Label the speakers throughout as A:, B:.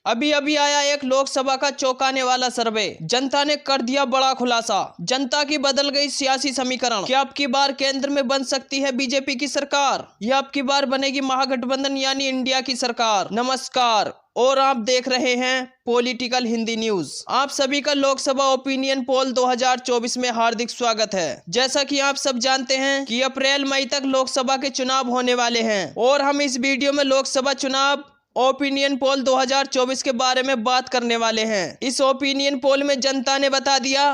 A: अभी अभी आया एक लोकसभा का चौंकाने वाला सर्वे। जनता ने कर दिया बड़ा खुलासा। जनता की बदल गई सियासी समीकरण। क्या अब की बार केंद्र में बन सकती है बीजेपी की सरकार या अब की बार बनेगी महागठबंधन यानी इंडिया की सरकार। नमस्कार और आप देख रहे हैं पॉलिटिकल हिंदी न्यूज। आप सभी का लोकसभा ओपिनियन पोल 2024 में हार्दिक स्वागत है। जैसा कि आप सब जानते हैं कि अप्रैल मई तक लोकसभा के चुनाव होने वाले हैं और हम इस वीडियो में लोकसभा चुनाव ओपिनियन पोल 2024 के बारे में बात करने वाले हैं। इस ओपिनियन पोल में जनता ने बता दिया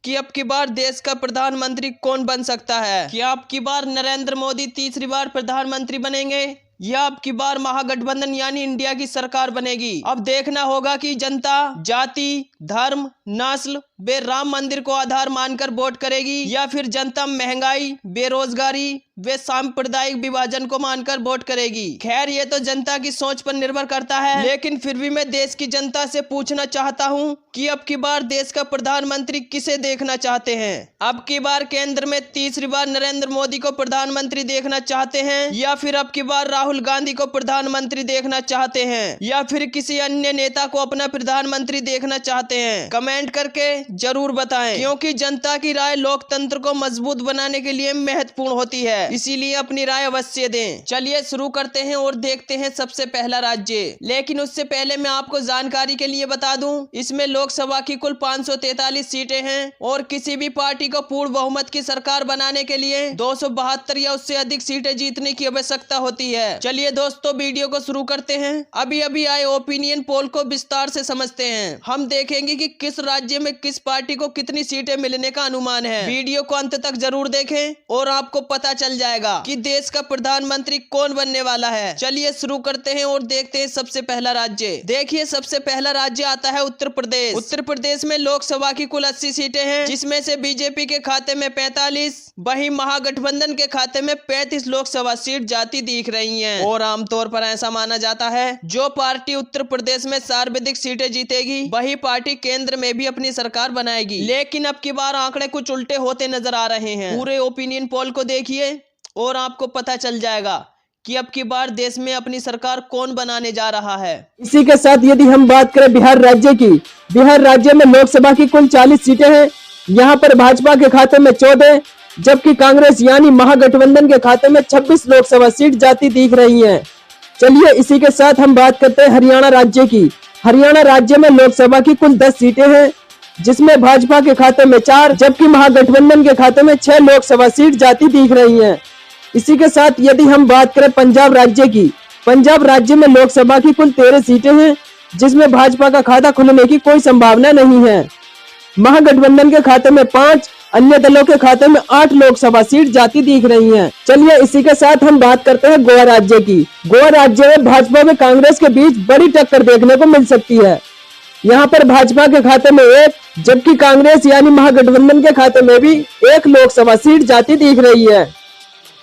A: कि अब की बार देश का प्रधानमंत्री कौन बन सकता है। क्या अब की बार नरेंद्र मोदी तीसरी बार प्रधानमंत्री बनेंगे या अब की बार महागठबंधन यानी इंडिया की सरकार बनेगी। अब देखना होगा कि जनता जाति, धर्म, नस्ल व राम मंदिर को आधार मानकर वोट करेगी या फिर जनता महंगाई, बेरोजगारी वे सांप्रदायिक विभाजन को मानकर वोट करेगी। खैर ये तो जनता की सोच पर निर्भर करता है, लेकिन फिर भी मैं देश की जनता से पूछना चाहता हूं कि अब की बार देश का प्रधानमंत्री किसे देखना चाहते हैं। अब की बार केंद्र में तीसरी बार नरेंद्र मोदी को प्रधानमंत्री देखना चाहते हैं या फिर अब की बार राहुल गांधी को प्रधानमंत्री देखना चाहते हैं या फिर किसी अन्य नेता को अपना प्रधानमंत्री देखना चाहते हैं। कमेंट करके जरूर बताएं, क्योंकि जनता की राय लोकतंत्र को मजबूत बनाने के लिए महत्वपूर्ण होती है, इसीलिए अपनी राय अवश्य दें। चलिए शुरू करते हैं और देखते हैं सबसे पहला राज्य। लेकिन उससे पहले मैं आपको जानकारी के लिए बता दूं, इसमें लोकसभा की कुल 543 सीटें हैं और किसी भी पार्टी को पूर्ण बहुमत की सरकार बनाने के लिए 272 या उससे अधिक सीटें जीतने की आवश्यकता होती है। चलिए दोस्तों वीडियो को शुरू करते हैं। अभी अभी आए ओपिनियन पोल को विस्तार से समझते हैं। हम देखेंगे कि किस राज्य में किस पार्टी को कितनी सीटें मिलने का अनुमान है। वीडियो को अंत तक जरूर देखें और आपको पता चल जाएगा कि देश का प्रधानमंत्री कौन बनने वाला है। चलिए शुरू करते हैं और देखते हैं सबसे पहला राज्य। देखिए सबसे पहला राज्य आता है उत्तर प्रदेश। उत्तर प्रदेश में लोकसभा की कुल 80 सीटें हैं, जिसमें से बीजेपी के खाते में 45, वहीं महागठबंधन के खाते में 35 लोकसभा सीट जाती दिख रही हैं। और आमतौर पर ऐसा माना जाता है जो पार्टी उत्तर प्रदेश में सर्वाधिक सीटें जीतेगी वही पार्टी केंद्र में भी अपनी सरकार बनाएगी। लेकिन अब की बार आंकड़े कुछ उल्टे होते नजर आ रहे हैं। पूरे ओपिनियन पोल को देखिए और आपको पता चल जाएगा कि अब की बार देश में अपनी सरकार कौन बनाने जा रहा है।
B: इसी के साथ यदि हम बात करें बिहार राज्य की, बिहार राज्य में लोकसभा की कुल 40 सीटें हैं। यहाँ पर भाजपा के खाते में 14, जबकि कांग्रेस यानी महागठबंधन के खाते में 26 लोकसभा सीट जाती दिख रही हैं। चलिए इसी के साथ हम बात करते हैं हरियाणा राज्य की। हरियाणा राज्य में लोकसभा की कुल 10 सीटें हैं, जिसमें भाजपा के खाते में 4, जबकि महागठबंधन के खाते में 6 लोकसभा सीट जाती दिख रही हैं। इसी के साथ यदि हम बात करें पंजाब राज्य की, पंजाब राज्य में लोकसभा की कुल 13 सीटें हैं, जिसमें भाजपा का खाता खुलने की कोई संभावना नहीं है। महागठबंधन के खाते में 5, अन्य दलों के खाते में 8 लोकसभा सीट जाती दिख रही हैं। चलिए इसी के साथ हम बात करते हैं गोवा राज्य की। गोवा राज्य में भाजपा में कांग्रेस के बीच बड़ी टक्कर देखने को मिल सकती है। यहाँ पर भाजपा के खाते में 1, जबकि कांग्रेस यानी महागठबंधन के खाते में भी 1 लोकसभा सीट जाती दिख रही है।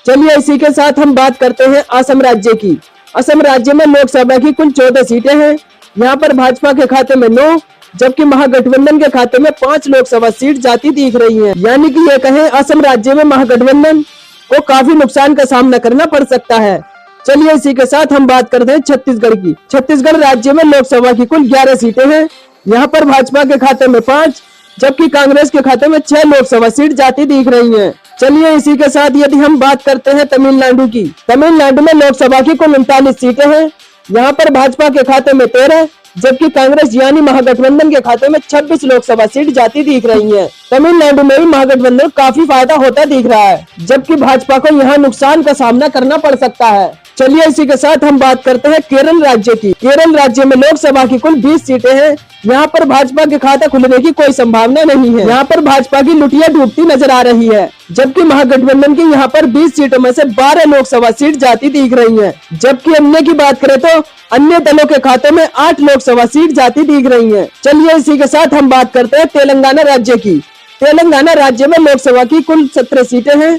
B: चलिए इसी के साथ हम बात करते हैं असम राज्य की। असम राज्य में लोकसभा की कुल 14 सीटें हैं। यहाँ पर भाजपा के खाते में 9, जबकि महागठबंधन के खाते में 5 लोकसभा सीट जाती दिख रही हैं। यानी कि ये कहें असम राज्य में महागठबंधन को काफी नुकसान का सामना करना पड़ सकता है। चलिए इसी के साथ हम बात करते हैं छत्तीसगढ़ की। छत्तीसगढ़ राज्य में लोकसभा की कुल 11 सीटें हैं। यहाँ पर भाजपा के खाते में 5, जबकि कांग्रेस के खाते में 6 लोकसभा सीट जाती दिख रही हैं। चलिए इसी के साथ यदि हम बात करते हैं तमिलनाडु की। तमिलनाडु में लोकसभा की कुल 39 सीटें हैं। यहाँ पर भाजपा के खाते में 13, जबकि कांग्रेस यानी महागठबंधन के खाते में 26 लोकसभा सीट जाती दिख रही हैं। तमिलनाडु में भी महागठबंधन काफी फायदा होता दिख रहा है, जबकि भाजपा को यहाँ नुकसान का सामना करना पड़ सकता है। चलिए इसी के साथ हम बात करते हैं केरल राज्य की। केरल राज्य में लोकसभा की कुल 20 सीटें हैं। यहाँ पर भाजपा के खाता खुलने की कोई संभावना नहीं है। यहाँ पर भाजपा की लुटिया डूबती नजर आ रही है, जबकि महागठबंधन की यहाँ पर 20 सीटों में से 12 लोकसभा सीट जाती दिख रही हैं। जबकि अन्य की बात करें तो अन्य दलों के खाते में 8 लोकसभा सीट जाती दिख रही हैं। चलिए इसी के साथ हम बात करते हैं तेलंगाना राज्य की। तेलंगाना राज्य में लोकसभा की कुल 17 सीटें हैं।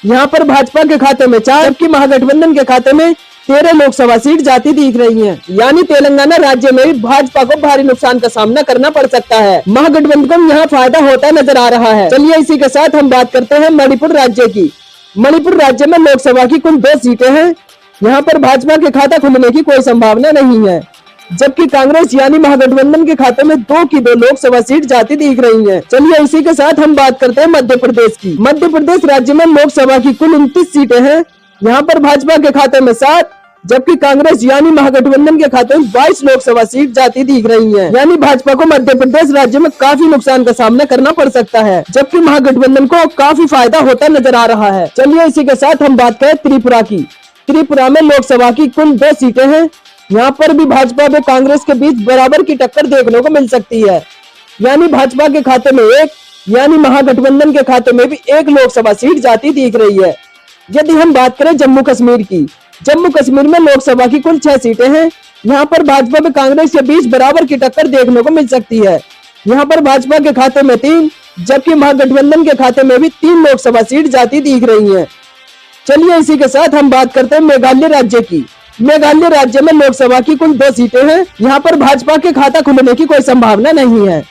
B: यहाँ पर भाजपा के खाते में 4, जबकि महागठबंधन के खाते में 13 लोकसभा सीट जाती दिख रही हैं। यानी तेलंगाना राज्य में भी भाजपा को भारी नुकसान का सामना करना पड़ सकता है। महागठबंधन को यहाँ फायदा होता नजर आ रहा है। चलिए इसी के साथ हम बात करते हैं मणिपुर राज्य की। मणिपुर राज्य में लोकसभा की कुल 2 सीटें हैं। यहाँ पर भाजपा के खाता खुलने की कोई संभावना नहीं है। जबकि कांग्रेस यानी महागठबंधन के खाते में 2 की 2 लोकसभा सीट जाती दिख रही है। चलिए इसी के साथ हम बात करते हैं मध्य प्रदेश की। मध्य प्रदेश राज्य में लोकसभा की कुल 29 सीटें हैं। यहाँ पर भाजपा के खाते में 7, जबकि कांग्रेस यानी महागठबंधन के खाते में 22 लोकसभा सीट जाती दिख रही है। यानी भाजपा को मध्य प्रदेश राज्य में काफी नुकसान का सामना करना पड़ सकता है, जबकि महागठबंधन को काफी फायदा होता नजर आ रहा है। चलिए इसी के साथ हम बात करें त्रिपुरा की। त्रिपुरा में लोकसभा की कुल 2 सीटें हैं। यहाँ पर भी भाजपा व कांग्रेस के बीच बराबर की टक्कर देखने को मिल सकती है। यानी भाजपा के खाते में 1, यानी महागठबंधन के खाते में भी 1 लोकसभा सीट जाती दिख रही है। यदि हम बात करें जम्मू कश्मीर की, जम्मू कश्मीर में लोकसभा की कुल 6 सीटें हैं। यहाँ पर भाजपा व कांग्रेस के बीच बराबर की टक्कर देखने को मिल सकती है। यहाँ पर भाजपा के खाते में 3, जबकि महागठबंधन के खाते में भी 3 लोकसभा सीट जाती दिख रही है। चलिए इसी के साथ हम बात करते हैं मेघालय राज्य की। मेघालय राज्य में लोकसभा की कुल 2 सीटें हैं। यहाँ पर भाजपा के खाता खुलने की कोई संभावना नहीं है,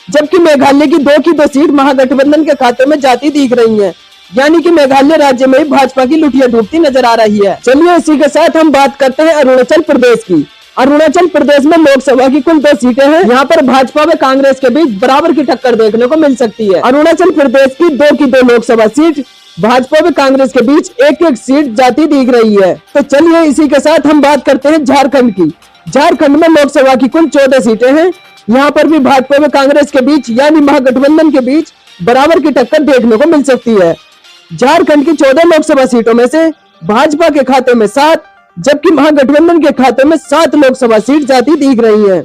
B: जबकि मेघालय की 2 सीट महागठबंधन के खाते में जाती दिख रही है। यानी कि मेघालय राज्य में भाजपा की लुटिया डूबती नजर आ रही है। चलिए इसी के साथ हम बात करते हैं अरुणाचल प्रदेश की। अरुणाचल प्रदेश में लोकसभा की कुल 2 सीटें हैं। यहाँ पर भाजपा व कांग्रेस के बीच बराबर की टक्कर देखने को मिल सकती है। अरुणाचल प्रदेश की 2 लोकसभा सीट भाजपा व कांग्रेस के बीच 1 सीट जाती दिख रही है। तो चलिए इसी के साथ हम बात करते हैं झारखंड की। झारखंड में लोकसभा की कुल 14 सीटें हैं। यहाँ पर भी भाजपा व कांग्रेस के बीच यानी महागठबंधन के बीच बराबर की टक्कर देखने को मिल सकती है। झारखंड की 14 लोकसभा सीटों में से भाजपा के खाते में 7, जबकि महागठबंधन के खाते में 7 लोकसभा सीट जाती दिख रही है।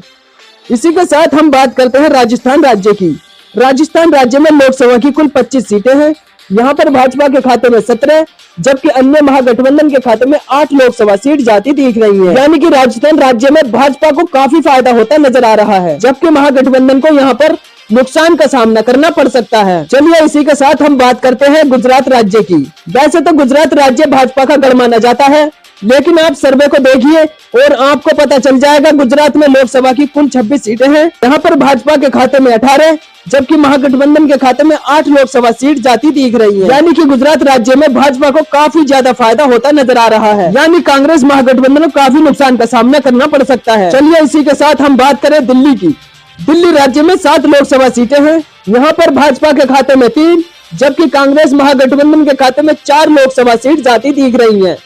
B: इसी के साथ हम बात करते हैं राजस्थान राज्य की। राजस्थान राज्य में लोकसभा की कुल 25 सीटें हैं। यहाँ पर भाजपा के खाते में 17, जबकि अन्य महागठबंधन के खाते में 8 लोकसभा सीट जाती दिख रही है। यानी कि राजस्थान राज्य में भाजपा को काफी फायदा होता नजर आ रहा है, जबकि महागठबंधन को यहाँ पर नुकसान का सामना करना पड़ सकता है। चलिए इसी के साथ हम बात करते हैं गुजरात राज्य की। वैसे तो गुजरात राज्य भाजपा का गढ़ माना जाता है, लेकिन आप सर्वे को देखिए और आपको पता चल जाएगा गुजरात में लोकसभा की कुल 26 सीटें हैं। यहाँ पर भाजपा के खाते में 18, जबकि महागठबंधन के खाते में 8 लोकसभा सीट जाती दिख रही है। यानी कि गुजरात राज्य में भाजपा को काफी ज्यादा फायदा होता नजर आ रहा है। यानी कांग्रेस महागठबंधन को काफी नुकसान का सामना करना पड़ सकता है। चलिए इसी के साथ हम बात करें दिल्ली की। दिल्ली राज्य में 7 लोकसभा सीटें हैं। यहाँ पर भाजपा के खाते में 3, जबकि कांग्रेस महागठबंधन के खाते में 4 लोकसभा सीट जाती दिख रही है।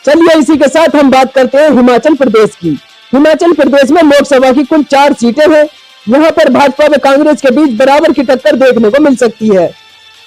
B: चलिए इसी के साथ हम बात करते हैं हिमाचल प्रदेश की। हिमाचल प्रदेश में लोकसभा की कुल 4 सीटें हैं। यहाँ पर भाजपा व कांग्रेस के बीच बराबर की टक्कर देखने को मिल सकती है।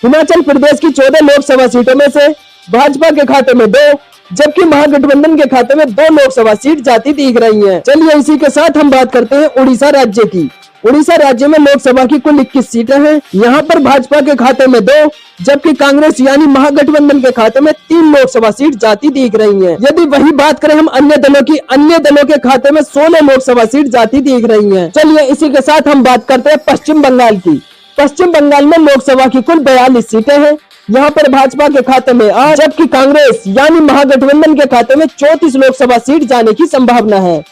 B: हिमाचल प्रदेश की 14 लोकसभा सीटों में से भाजपा के खाते में 2, जबकि महागठबंधन के खाते में 2 लोकसभा सीट जाती दिख रही है। चलिए इसी के साथ हम बात करते हैं उड़ीसा राज्य की। उड़ीसा राज्य में लोकसभा की कुल 21 सीटें हैं। यहाँ पर भाजपा के खाते में 2, जबकि कांग्रेस यानी महागठबंधन के खाते में 3 लोकसभा सीट जाती दिख रही हैं। यदि वही बात करें हम अन्य दलों की, अन्य दलों के खाते में 16 लोकसभा सीट जाती दिख रही हैं। चलिए इसी के साथ हम बात करते हैं पश्चिम बंगाल की। पश्चिम बंगाल में लोकसभा की कुल 42 सीटें हैं। यहाँ पर भाजपा के खाते में 8, जबकि कांग्रेस यानी महागठबंधन के खाते में 34 लोकसभा सीट जाने की संभावना है।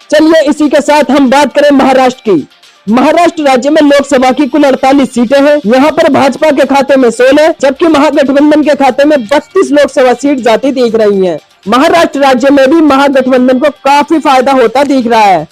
B: चलिए इसी के साथ हम बात करें महाराष्ट्र की। महाराष्ट्र राज्य में लोकसभा की कुल 48 सीटें हैं। यहाँ पर भाजपा के खाते में 16, जबकि महागठबंधन के खाते में 32 लोकसभा सीट जाती दिख रही हैं। महाराष्ट्र राज्य में भी महागठबंधन को काफी फायदा होता दिख रहा है।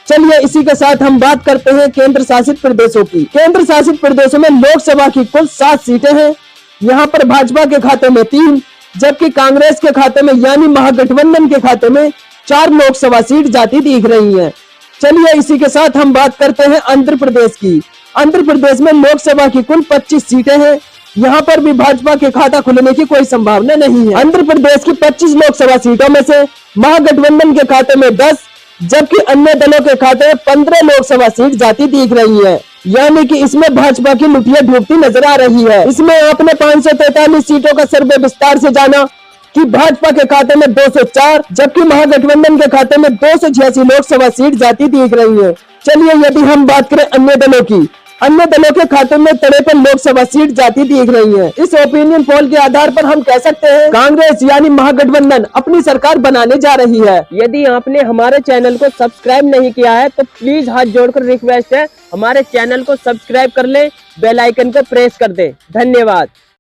B: चलिए इसी के साथ हम बात करते हैं केंद्र शासित प्रदेशों की। केंद्र शासित प्रदेशों में लोकसभा की कुल 7 सीटें हैं। यहाँ पर भाजपा के खाते में 3, जबकि कांग्रेस के खाते में यानी महागठबंधन के खाते में 4 लोकसभा सीट जाती दिख रही हैं। चलिए इसी के साथ हम बात करते हैं आंध्र प्रदेश की। आंध्र प्रदेश में लोकसभा की कुल 25 सीटें हैं। यहाँ पर भी भाजपा के खाता खुलने की कोई संभावना नहीं है। आंध्र प्रदेश की 25 लोकसभा सीटों में से महागठबंधन के खाते में 10, जबकि अन्य दलों के खाते में 15 लोकसभा सीट जाती दिख रही है। यानी कि इसमें भाजपा की लुटिया डूबती नजर आ रही है। इसमें आपने 543 सीटों का सर्वे विस्तार से जाना कि भाजपा के खाते में 204, जबकि महागठबंधन के खाते में 286 लोकसभा सीट जाती दिख रही है। चलिए यदि हम बात करें अन्य दलों की, अन्य दलों के खाते में 53 लोकसभा सीट जाती दिख रही है। इस ओपिनियन पोल के आधार पर हम कह सकते हैं कांग्रेस यानी महागठबंधन अपनी सरकार बनाने जा रही है। यदि आपने हमारे चैनल को सब्सक्राइब नहीं किया है तो प्लीज हाथ जोड़कर रिक्वेस्ट है हमारे चैनल को सब्सक्राइब कर ले, बेल आइकन को प्रेस कर दे। धन्यवाद।